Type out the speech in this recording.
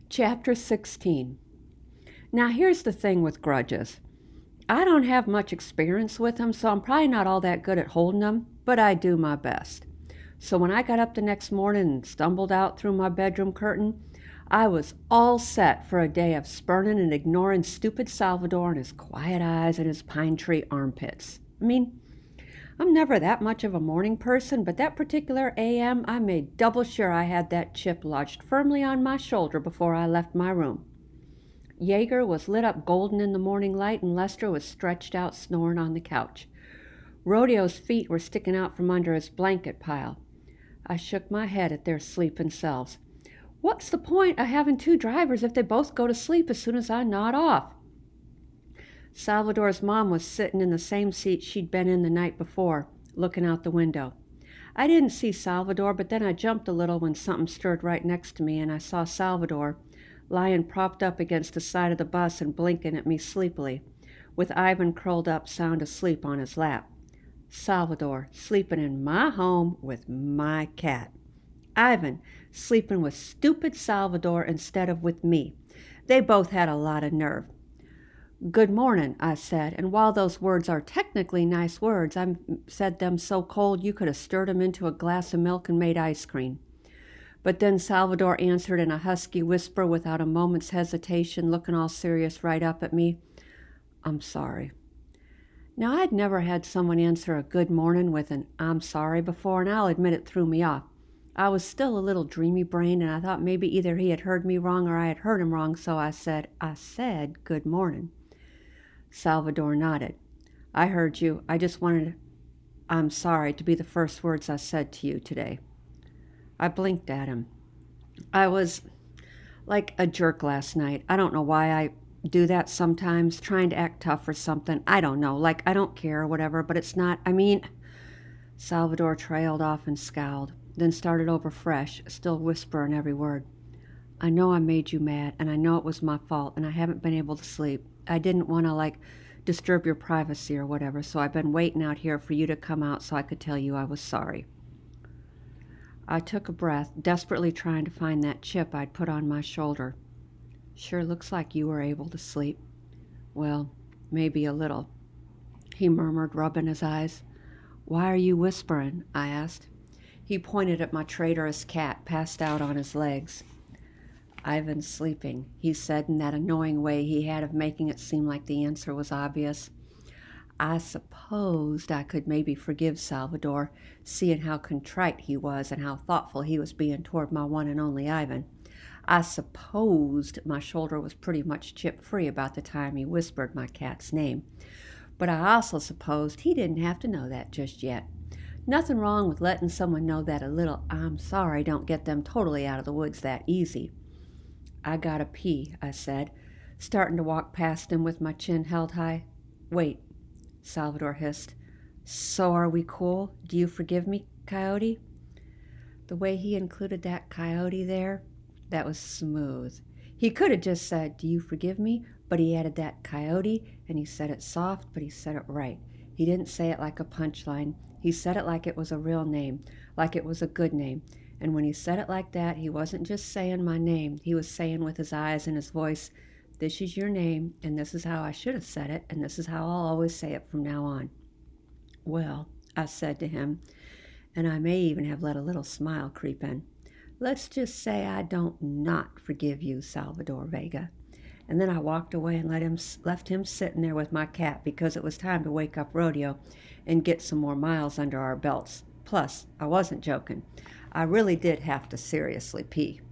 Chapter 16. Now here's the thing with grudges. I don't have much experience with them, so I'm probably not all that good at holding them, but I do my best. So when I got up the next morning and stumbled out through my bedroom curtain, I was all set for a day of spurning and ignoring stupid Salvador and his quiet eyes and his pine tree armpits. I'm never that much of a morning person, but that particular AM, I made double sure I had that chip lodged firmly on my shoulder before I left my room. Jaeger was lit up golden in the morning light, and Lester was stretched out snoring on the couch. Rodeo's feet were sticking out from under his blanket pile. I shook my head at their sleeping selves. What's the point of having two drivers if they both go to sleep as soon as I nod off? Salvador's mom was sitting in the same seat she'd been in the night before, looking out the window. I didn't see Salvador, but then I jumped a little when something stirred right next to me, and I saw Salvador lying propped up against the side of the bus and blinking at me sleepily, with Ivan curled up sound asleep on his lap. Salvador sleeping in my home with my cat. Ivan sleeping with stupid Salvador instead of with me. They both had a lot of nerve. Good morning, I said, and while those words are technically nice words, I said them so cold you could have stirred them into a glass of milk and made ice cream. But then Salvador answered in a husky whisper without a moment's hesitation, looking all serious right up at me. I'm sorry. Now, I'd never had someone answer a good morning with an I'm sorry before, and I'll admit it threw me off. I was still a little dreamy-brained, and I thought maybe either he had heard me wrong or I had heard him wrong, so I said, good morning. Salvador nodded. I heard you. I just wanted I'm sorry to be the first words I said to you today. I blinked at him. I was like a jerk last night. I don't know why I do that sometimes, trying to act tough or something. I don't know, like I don't care or whatever, but it's not, Salvador trailed off and scowled, then started over fresh, still whispering every word. I know I made you mad, and I know it was my fault, and I haven't been able to sleep. I didn't want to, disturb your privacy or whatever, so I've been waiting out here for you to come out so I could tell you I was sorry. I took a breath, desperately trying to find that chip I'd put on my shoulder. Sure looks like you were able to sleep. Well, maybe a little, he murmured, rubbing his eyes. Why are you whispering? I asked. He pointed at my traitorous cat, passed out on his legs. Ivan's sleeping, he said in that annoying way he had of making it seem like the answer was obvious. I supposed I could maybe forgive Salvador, seeing how contrite he was and how thoughtful he was being toward my one and only Ivan. I supposed my shoulder was pretty much chip-free about the time he whispered my cat's name. But I also supposed he didn't have to know that just yet. Nothing wrong with letting someone know that a little I'm sorry don't get them totally out of the woods that easy. I gotta pee, I said, starting to walk past him with my chin held high. Wait, Salvador hissed. So are we cool? Do you forgive me, Coyote? The way he included that Coyote there, that was smooth. He could have just said, do you forgive me? But he added that Coyote, and he said it soft, but he said it right. He didn't say it like a punchline. He said it like it was a real name, like it was a good name. And when he said it like that, he wasn't just saying my name. He was saying with his eyes and his voice, this is your name, and this is how I should have said it, and this is how I'll always say it from now on. Well, I said to him, and I may even have let a little smile creep in, let's just say I don't not forgive you, Salvador Vega. And then I walked away and left him sitting there with my cat because it was time to wake up Rodeo and get some more miles under our belts. Plus, I wasn't joking. I really did have to seriously pee.